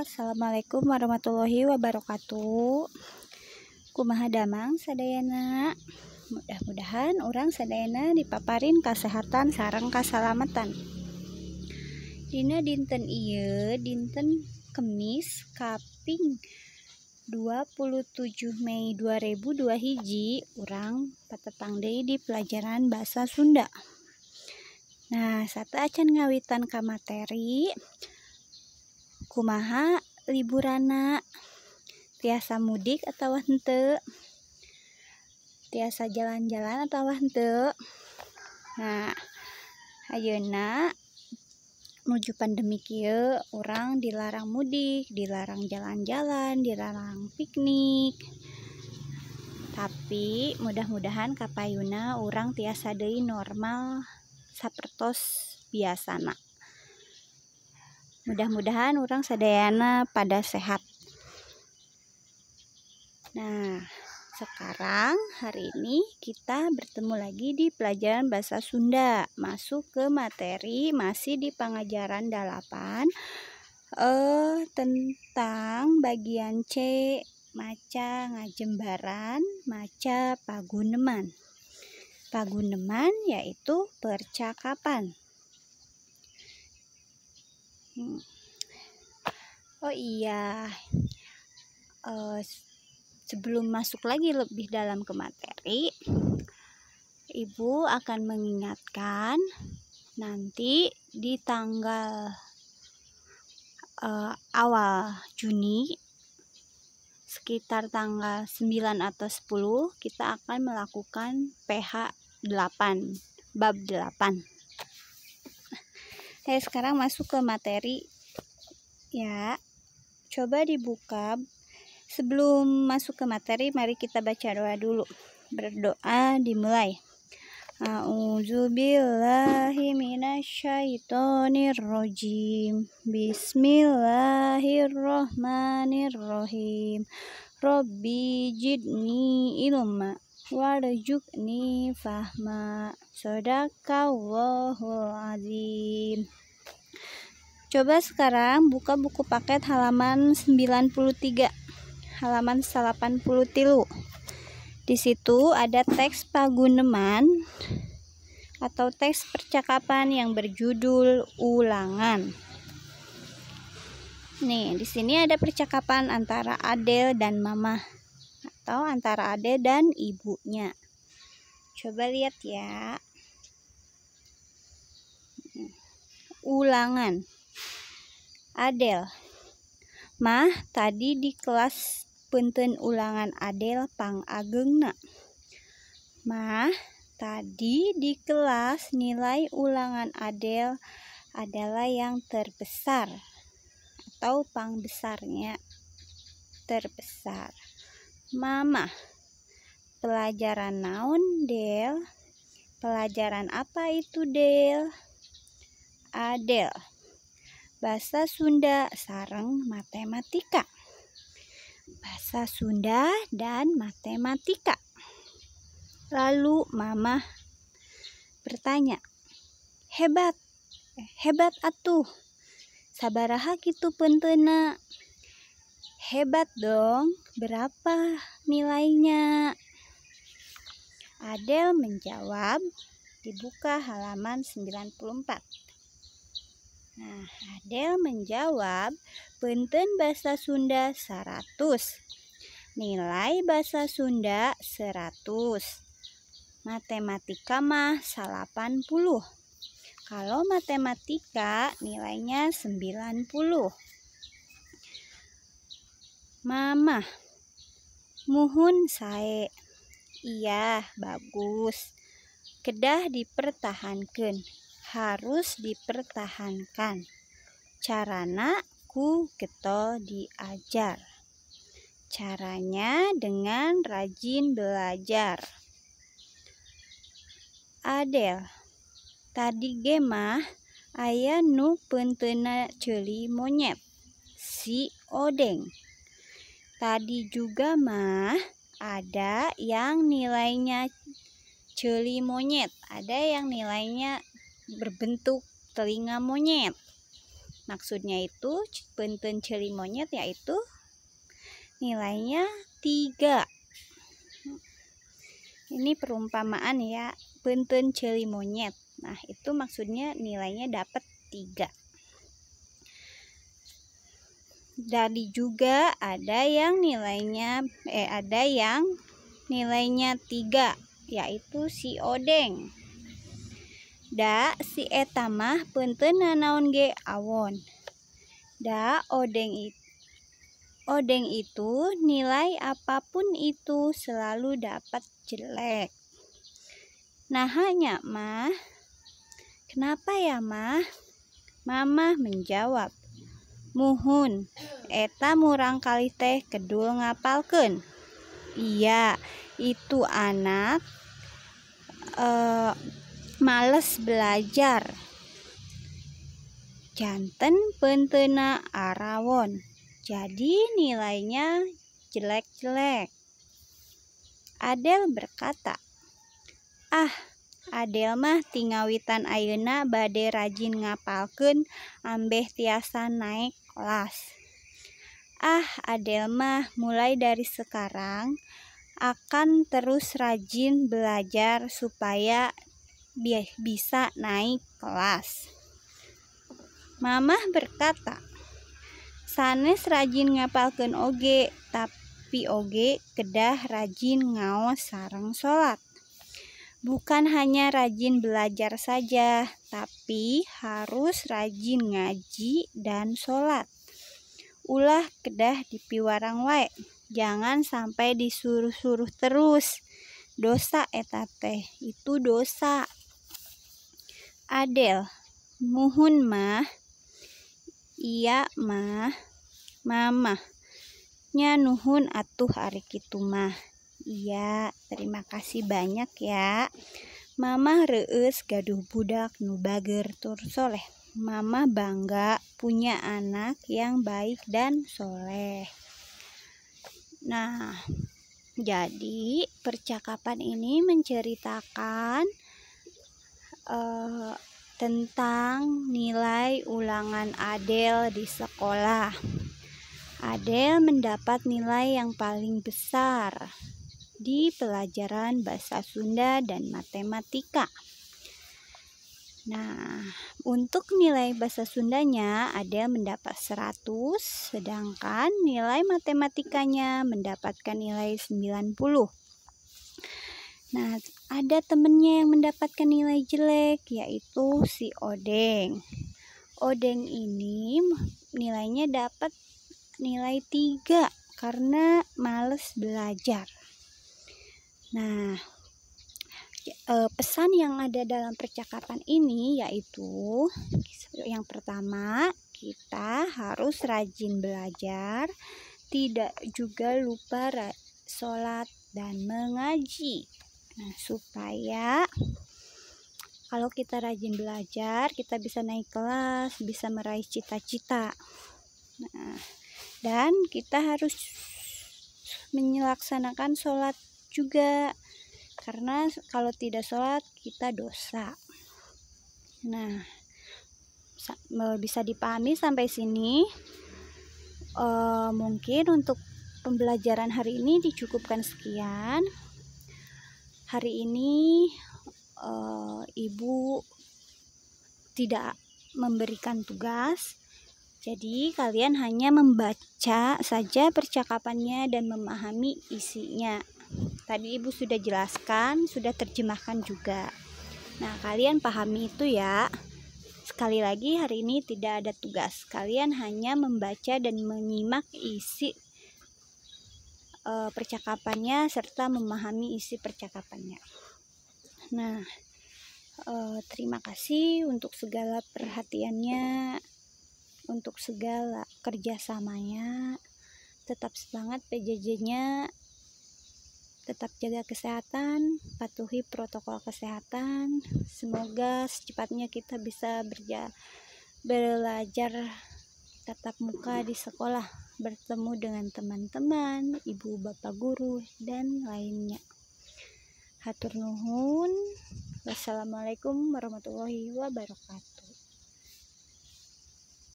Assalamualaikum warahmatullahi wabarakatuh. Kumaha damang sadayana. Mudah-mudahan orang sadayana dipaparin kesehatan sareng kasalamatan. Dina dinten ieu dinten Kemis kaping 27 Mei 2002 hiji urang patetang deui di pelajaran bahasa Sunda. Nah, sata acan ngawitan ka materi kumaha liburana, tiasa mudik atau henteu, tiasa jalan-jalan atau henteu. Nah, ayeuna menuju pandemi kieu urang dilarang mudik, dilarang jalan-jalan, dilarang piknik. Tapi mudah-mudahan kapayuna urang tiasa deui normal sapertos biasana. Mudah-mudahan orang sadayana pada sehat. Nah, sekarang hari ini kita bertemu lagi di pelajaran bahasa Sunda. Masuk ke materi masih di pengajaran 8 tentang bagian C, maca ngajembaran, maca paguneman. Paguneman yaitu percakapan. Oh iya, sebelum masuk lagi lebih dalam ke materi, Ibu akan mengingatkan nanti di tanggal awal Juni, sekitar tanggal 9 atau 10, kita akan melakukan PH 8, bab 8. Sekarang masuk ke materi ya. Coba dibuka. Sebelum masuk ke materi, mari kita baca doa dulu. Berdoa dimulai. A'udzubillahi minasyaitonirrajim. Bismillahirrahmanirrahim. Rabbi jidni ilma warzuqni fahma. Shadaqallahul azim. Coba sekarang buka buku paket halaman 93, halaman 83. Di situ ada teks paguneman atau teks percakapan yang berjudul ulangan. Nih, di sini ada percakapan antara Adel dan Mama atau antara Adel dan ibunya. Coba lihat ya. Ulangan. Adel. Mah, tadi di kelas punten ulangan Adel pang ageungna. Mah, tadi di kelas nilai ulangan Adel adalah yang terbesar atau pang besarnya terbesar. Mama, pelajaran naon Del? Pelajaran apa itu Del? Adel, bahasa Sunda sareng matematika. Bahasa Sunda dan matematika. Lalu Mama bertanya, hebat atuh. Sabaraha kitu penteuna? Hebat dong, berapa nilainya? Adel menjawab, dibuka halaman 94. Nah, Adel menjawab, punten bahasa Sunda 100. Nilai bahasa Sunda 100. Matematika mah 80. Kalau matematika nilainya 90. Mama, muhun sae. Iya, bagus. Kedah dipertahankeun. Harus dipertahankan. Carana ku getol diajar. Caranya dengan rajin belajar. Adel, tadi ge mah aya nu penteuna ceuli monyet, si Odeng. Tadi juga mah ada yang nilainya ceuli monyet, ada yang nilainya berbentuk telinga monyet. Maksudnya itu punten celi monyet yaitu nilainya 3. Ini perumpamaan ya, punten celi monyet. Nah, itu maksudnya nilainya dapat 3. Jadi juga ada yang nilainya 3, yaitu si Odeng. Da si eta mah punten nanaon ge awon. Da Odeng itu nilai apapun itu selalu dapat jelek. Nah hanya mah, kenapa ya mah? Mamah menjawab, muhun, eta murang kali teh kedul ngapalkeun. Iya, itu anak males belajar. Janten pentena arawon. Jadi nilainya jelek-jelek. Adel berkata, Adel mah tingawitan ayeuna bade rajin ngapalkeun ambeh tiasa naik kelas. Adel mah mulai dari sekarang akan terus rajin belajar supaya bisa naik kelas. Mamah berkata, sanes rajin ngapalkeun oge, tapi oge kedah rajin ngaos sareng salat. Bukan hanya rajin belajar saja, tapi harus rajin ngaji dan salat. Ulah kedah dipiwarang wae, jangan sampai disuruh-suruh terus. Dosa eta teh, itu dosa. Adel, muhun mah. Iya mah, mamah. Nya nuhun atuh ari kitu mah. Iya, terima kasih banyak ya. Mamah reueus gaduh budak nu bager tur soleh. Mamah bangga punya anak yang baik dan soleh. Nah, jadi percakapan ini menceritakan tentang nilai ulangan Adel di sekolah. Adel mendapat nilai yang paling besar di pelajaran bahasa Sunda dan matematika. Nah, untuk nilai bahasa Sundanya Adel mendapat 100, sedangkan nilai matematikanya mendapatkan nilai 90. Nah, ada temennya yang mendapatkan nilai jelek, yaitu si Odeng. Odeng ini nilainya dapat nilai 3 karena males belajar. Nah, pesan yang ada dalam percakapan ini yaitu yang pertama, kita harus rajin belajar, tidak juga lupa sholat dan mengaji. Nah, supaya kalau kita rajin belajar, kita bisa naik kelas, bisa meraih cita-cita. Nah, dan kita harus melaksanakan sholat juga, karena kalau tidak sholat kita dosa. Nah, bisa dipahami sampai sini. Mungkin untuk pembelajaran hari ini dicukupkan sekian. Hari ini ibu tidak memberikan tugas, jadi kalian hanya membaca saja percakapannya dan memahami isinya. Tadi ibu sudah jelaskan, sudah terjemahkan juga. Nah, kalian pahami itu ya. Sekali lagi, hari ini tidak ada tugas. Kalian hanya membaca dan menyimak isi percakapannya serta memahami isi percakapannya. Nah, terima kasih untuk segala perhatiannya, untuk segala kerjasamanya. Tetap semangat PJJ-nya, tetap jaga kesehatan, patuhi protokol kesehatan. Semoga secepatnya kita bisa belajar tatap muka di sekolah, bertemu dengan teman-teman, ibu bapak guru, dan lainnya. Hatur nuhun. Wassalamualaikum warahmatullahi wabarakatuh.